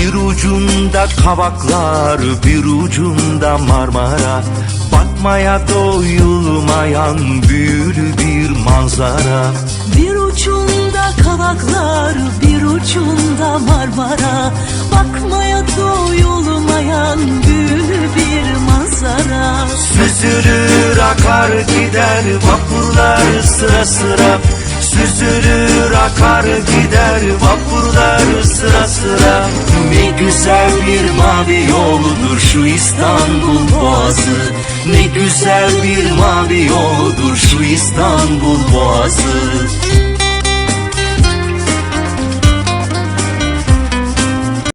Bir ucunda Kavaklar, bir ucunda Marmara, bakmaya doyulmayan büyülü bir manzara. Bir ucunda Kavaklar, bir ucunda Marmara, bakmaya doyulmayan büyülü bir manzara. Süzülür akar gider vapurlar sıra sıra, süzülür akar gider vapurlar sıra sıra. Ne güzel bir mavi yoldur şu İstanbul Boğazı, ne güzel bir mavi yoldur şu İstanbul Boğazı.